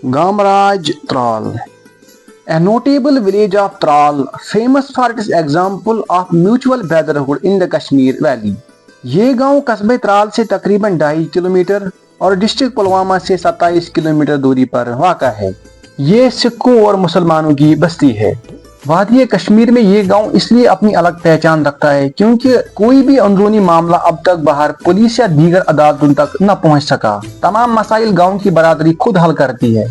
Gamraj Tral. A notable village of Tral, famous for its example of mutual brotherhood in the Kashmir Valley. ये गांव कस्बे त्राल से तकरीबन 2.5 kilometre और district Pulwama से 27 किलोमीटर दूरी पर वाक़ा है। ये सिखों और मुसलमानों की बस्ती है। वादी कश्मीर में ये गांव इसलिए अपनी अलग पहचान रखता है क्योंकि कोई भी अंदरूनी मामला अब तक बाहर पुलिस या दीगर अदालतों तक न पहुंच सका। तमाम मसाइल गांव की बरादरी खुद हल करती है।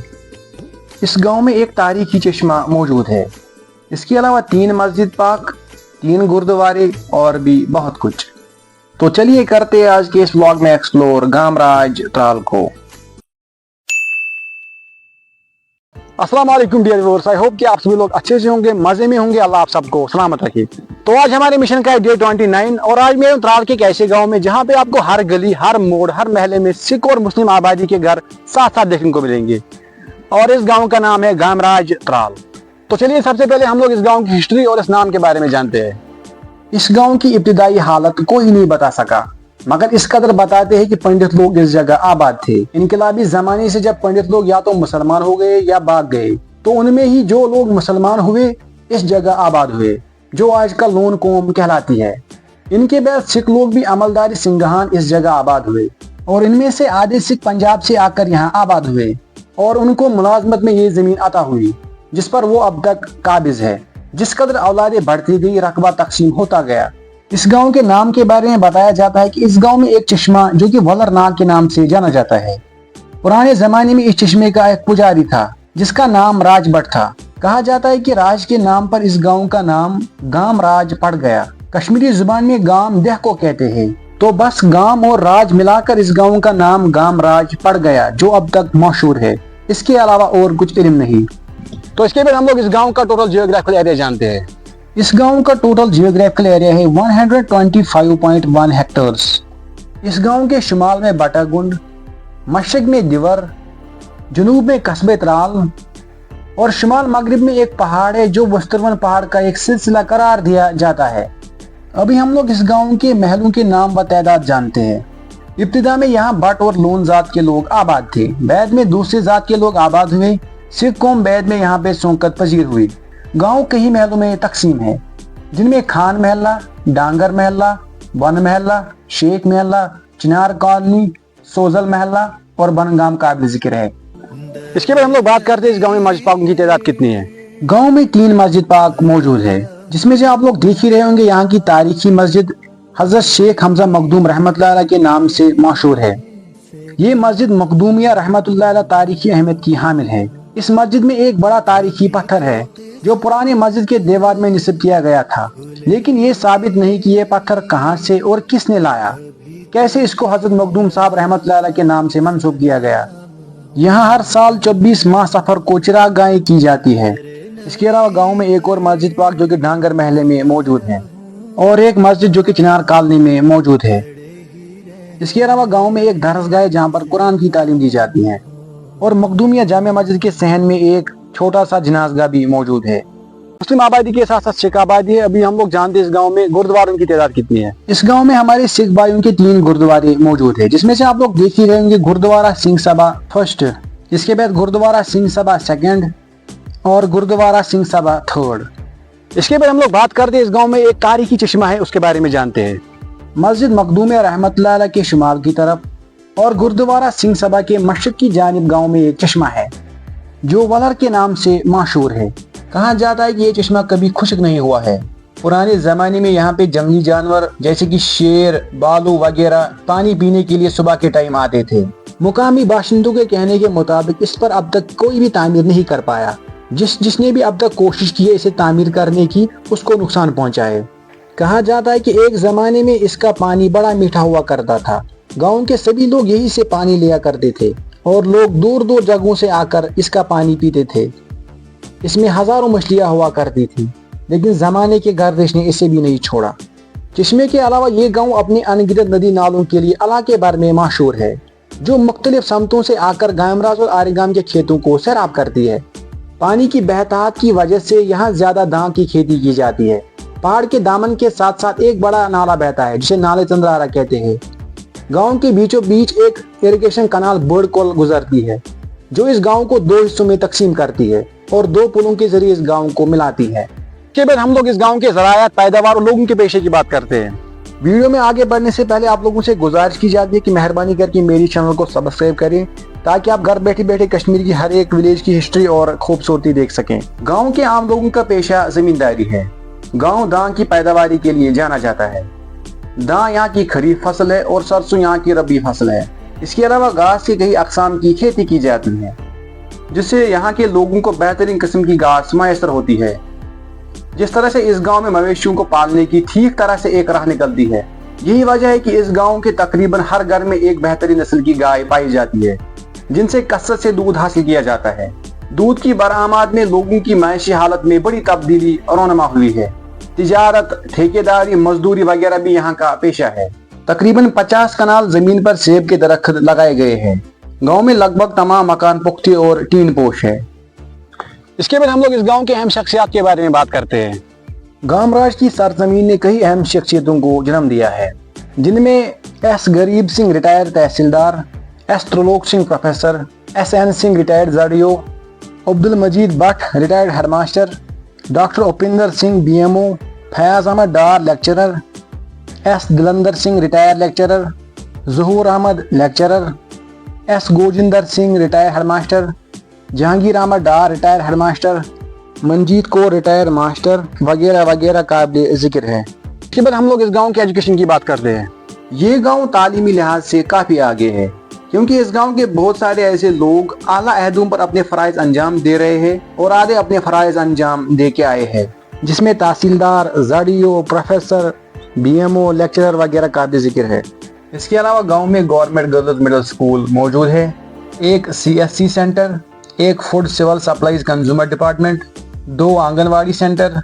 इस गांव में एक तारीखी चश्मा मौजूद है। इसके अलावा 3 मस्जिद पाक, 3 गुरुद्वारे और भी बहुत कुछ। तो चलिए करते हैं आज के इस व्लॉग में एक्सप्लोर गामराज त्राल को। अस्सलाम वालेकुम डियर व्यूअर्स, आई होप कि आप सभी लोग अच्छे से होंगे, मजे में होंगे। अल्लाह आप सबको सलामत रखे। तो आज हमारे मिशन का है डे 29 और आज मैं हूं त्राल के एक ऐसे गांव में जहां पे आपको हर गली, हर मोड़, हर महल्ले में सिख और मुस्लिम आबादी के घर साथ साथ देखने को मिलेंगे और इस गांव का नाम है गामराज त्राल। तो चलिए सबसे पहले हम लोग इस गांव की हिस्ट्री और इस नाम के बारे में जानते हैं। इस गांव की इब्तिदाई हालत कोई नहीं बता सका, मगर इस कदर बताते हैं कि पंडित लोग इस जगह आबाद थे। इनकलाबी जमाने से जब पंडित लोग या तो मुसलमान हो गए या भाग गए, तो उनमें ही जो लोग मुसलमान हुए इस जगह आबाद हुए, जो आजकल लोन कौम कहलाती है। इनके बाद सिख लोग भी अमलदारी सिंघान इस जगह आबाद हुए और इनमें से आधे सिख पंजाब से आकर यहाँ आबाद हुए और उनको मुलाजमत में ये जमीन अता हुई जिस पर वो अब तक काबिज है। जिस कदर औलादें बढ़ती गई, रकबा तकसीम होता गया। इस गांव के नाम के बारे में बताया जाता है कि इस गांव में एक चश्मा जो कि वलर नाग के नाम से जाना जाता है। पुराने जमाने में इस चश्मे का एक पुजारी था जिसका नाम राज भट्ट था। कहा जाता है कि राज के नाम पर इस गांव का नाम गाम राज पड़ गया। कश्मीरी जुबान में गाम देह को कहते हैं, तो बस गाम और राज मिलाकर इस गांव का नाम गाम राज पड़ गया, जो अब तक मशहूर है। इसके अलावा और कुछ इल्म नहीं। तो इसके बाद हम लोग इस गांव का टोटल जियोग्राफिकल एरिया जानते हैं। इस गांव का टोटल जियोग्राफिकल एरिया है 125.1 हेक्टर्स। इस गांव के शुमाल में बटागुंड, मशरक में दिवर, जनूब में कस्बे त्राल और शुमाल मगरिब में एक पहाड़ है जो वस्तरवन पहाड़ का एक सिलसिला करार दिया जाता है। अभी हम लोग इस गांव के महलों के नाम व तादाद जानते हैं। इब्तिदा में यहाँ भट्ट और लोन जात के लोग आबाद थे। बाद में दूसरे जात के लोग आबाद हुए। सिख कौम बाद में यहाँ पे सौकत पजीर हुई। गांव कई महलों में तकसीम है, जिनमें खान महल्ला, डांगर महल्ला, वन महल्ला, शेख महल्ला, चिनार कॉलोनी, सोजल महल्ला और बनगाम काबिल जिक्र है। इसके बाद हम लोग बात करते हैं इस गांव में मस्जिद पाक की तादाद कितनी है। गांव में 3 मस्जिद पाक मौजूद है, जिसमें से आप लोग देख ही रहे होंगे यहाँ की तारीखी मस्जिद हजरत शेख हमजा मखदूम रहमतुल्लाह अलैह के नाम से मशहूर है। ये मस्जिद मखदूमिया रहमतुल्लाह अलैह तारीखी अहमियत की हामिल है। इस मस्जिद में एक बड़ा तारीखी पत्थर है जो पुराने मस्जिद के दीवार में निस्ब किया गया था, लेकिन ये साबित नहीं कि ये पत्थर कहाँ से और किसने लाया। कैसे इसको हजरत मखदूम साहब रहमतुल्लाह अलैह के नाम से मंसूब किया गया। यहाँ हर साल 24 माह सफर को चिरागाहें की जाती है। इसके अलावा गांव में एक और मस्जिद पाक जो कि डांगर महल्ले में मौजूद है और एक मस्जिद जो कि चिनार कॉलोनी में मौजूद है। इसके अलावा गांव में एक दरसगाह है जहाँ पर कुरान की तालीम दी जाती है और मखदूमिया जामिया मस्जिद के सहन में एक छोटा सा जनाजगाह भी मौजूद है। मुस्लिम आबादी के साथ साथ सिख आबादी है। अभी हम लोग जानते हैं इस गांव में गुरुद्वारों की तादाद कितनी है। इस गांव में हमारे सिख भाइयों के 3 गुरुद्वारे मौजूद है, जिसमें से आप लोग देख ही रहेंगे गुरुद्वारा सिंह सभा फर्स्ट, इसके बाद गुरुद्वारा सिंह सभा सेकंड और गुरुद्वारा सिंह सभा थर्ड। इसके बाद हम लोग बात करते हैं इस गाँव में एक तारीखी चश्मा है, उसके बारे में जानते हैं। मस्जिद मखदूमिया रहमतुल्लाह अलैह के शुमाल की तरफ और गुरुद्वारा सिंह सभा के मशरक की जानिब गांव में एक चश्मा है जो वलर के नाम से मशहूर है। कहा जाता है कि ये चश्मा कभी खुश्क नहीं हुआ है। पुराने जमाने में यहाँ पे जंगली जानवर जैसे कि शेर, बालू वगैरह पानी पीने के लिए सुबह के टाइम आते थे। मुकामी बाशिंदों के कहने के मुताबिक इस पर अब तक कोई भी तामीर नहीं कर पाया। जिसने भी अब तक कोशिश की है इसे तामीर करने की, उसको नुकसान पहुँचा है। कहा जाता है कि एक जमाने में इसका पानी बड़ा मीठा हुआ करता था। गांव के सभी लोग यही से पानी लिया करते थे और लोग दूर दूर जगहों से आकर इसका पानी पीते थे। इसमें हजारों मछलियां हुआ करती थी, लेकिन जमाने के गर्दिश ने इसे भी नहीं छोड़ा। चश्मे के अलावा ये गांव अपने अनगिनत नदी नालों के लिए इलाके भर में मशहूर है, जो मुख्तलिफ समतों से आकर गामराज और आरिगाम के खेतों को सैराब करती है। पानी की बहतात की वजह से यहाँ ज्यादा धान की खेती की जाती है। पहाड़ के दामन के साथ साथ एक बड़ा नाला बहता है जिसे नाले चंद्रारा कहते हैं। गांव के बीचों बीच एक इरिगेशन कनाल बोर्ड कोल गुजरती है। जो इस गांव को दो हिस्सों में तकसीम करती है और दो पुलों के जरिए इस गांव को मिलाती है। इसके बाद हम लोग इस गांव के ज़रायत, पैदावार और लोगों के पेशे की बात करते हैं। वीडियो में आगे बढ़ने से पहले आप लोगों से गुजारिश की जाती है कि मेहरबानी करके मेरी चैनल को सब्सक्राइब करें, ताकि आप घर बैठे बैठे कश्मीर की हर एक विलेज की हिस्ट्री और खूबसूरती देख सकें। गांव के आम लोगों का पेशा जमींदारी है। गांव दां की पैदावारी के लिए जाना जाता है। दां यहाँ की खरीफ फसल है और सरसों यहाँ की रबी फसल है। इसके अलावा घास की कई अकसाम की खेती की जाती है, जिससे यहाँ के लोगों को बेहतरीन किस्म की घास मैसर होती है। जिस तरह से इस गांव में मवेशियों को पालने की ठीक तरह से एक राह निकलती है, यही वजह है कि इस गांव के तकरीबन हर घर में एक बेहतरीन नस्ल की गाय पाई जाती है, जिनसे कसरत से दूध हासिल किया जाता है। दूध की बरामद में लोगों की माशी हालत में बड़ी तब्दीली और रौनमा हुई है। तिजारत, ठेकेदारी, मजदूरी वगैरह भी यहाँ का पेशा है। तकरीबन 50 कनाल जमीन पर सेब के दरख्त लगाए गए हैं। गांव में लगभग तमाम मकान पुख्ते और टीन पोश है। इसके बाद हम लोग इस गांव के अहम शख्सियत के बारे में बात करते हैं। गामराज की सरजमीन ने कई अहम शख्सियतों को जन्म दिया है, जिनमें S Garib Singh retired tehsildar, S Trilok Singh professor, S N Singh retired जड़ियो, Abdul Majeed Bhat retired headmaster, doctor Upinder Singh BMO, Fayaz Ahmad Dar lecturer, S Dilandar Singh retired lecturer, Zahoor Ahmad lecturer, S Gojinder Singh retired headmaster, Jahangir Ahmad Dar retired headmaster, Manjeet Kaur retired master वगैरह वगैरह काबिल जिक्र है। इसके बाद हम लोग इस गांव के एजुकेशन की बात करते हैं। ये गांव तालीमी लिहाज से काफ़ी आगे है, क्योंकि इस गांव के बहुत सारे ऐसे लोग आला अहदों पर अपने फ़राइज़ अंजाम दे रहे हैं और आधे अपने फ़राइज़ अंजाम दे के आए हैं, जिसमें तहसीलदार, जड़ियो, प्रोफेसर, BMO, लेक्चरर वगैरह काबिल जिक्र है। इसके अलावा गांव में गवर्नमेंट गर्ल्स मिडिल स्कूल मौजूद है, एक CSC सेंटर, एक food civil supplies consumer department, 2 anganwadi centre.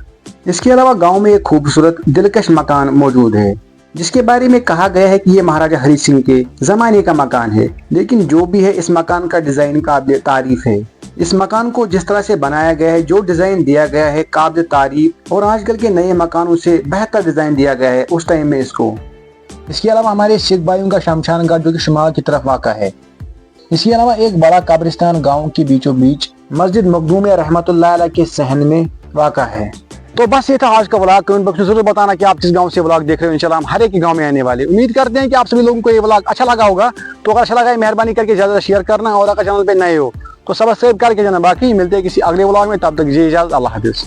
इसके अलावा गांव में एक खूबसूरत दिलकश मकान मौजूद है, जिसके बारे में कहा गया है कि ये महाराजा हरि सिंह के ज़माने का मकान है। लेकिन जो भी है, इस मकान का डिज़ाइन काबिल तारीफ है। इस मकान को जिस तरह से बनाया गया है, जो डिज़ाइन दिया गया है, काबिल तारीफ, और आजकल के नए मकानों से बेहतर डिज़ाइन दिया गया है उस टाइम में इसको। इसके अलावा हमारे सिख भाइयों का शमशान घाट, जो कि शुमाल की तरफ वाक़ा है। इसके अलावा एक बड़ा कब्रिस्तान गांव के बीचों बीच मस्जिद मखदूमिया रहमतुल्लाह अलैह के सहन में वाक़ा है। तो बस ये था आज का व्लॉग। कमेंट बॉक्स में जरूर बताना कि आप किस गांव से व्लॉग देख रहे हो। इंशाल्लाह हम हर एक गांव में आने वाले। उम्मीद करते हैं कि आप सभी लोगों को ये व्लॉग अच्छा लगा होगा। तो अगर अच्छा लगा है, मेहरबानी करके ज़्यादा शेयर करना, और अगर चैनल पे नए हो तो सब्सक्राइब करके जाना। बाकी मिलते हैं किसी अगले व्लॉग में, तब तक जी इजाज़त, अल्लाह हाफिज़।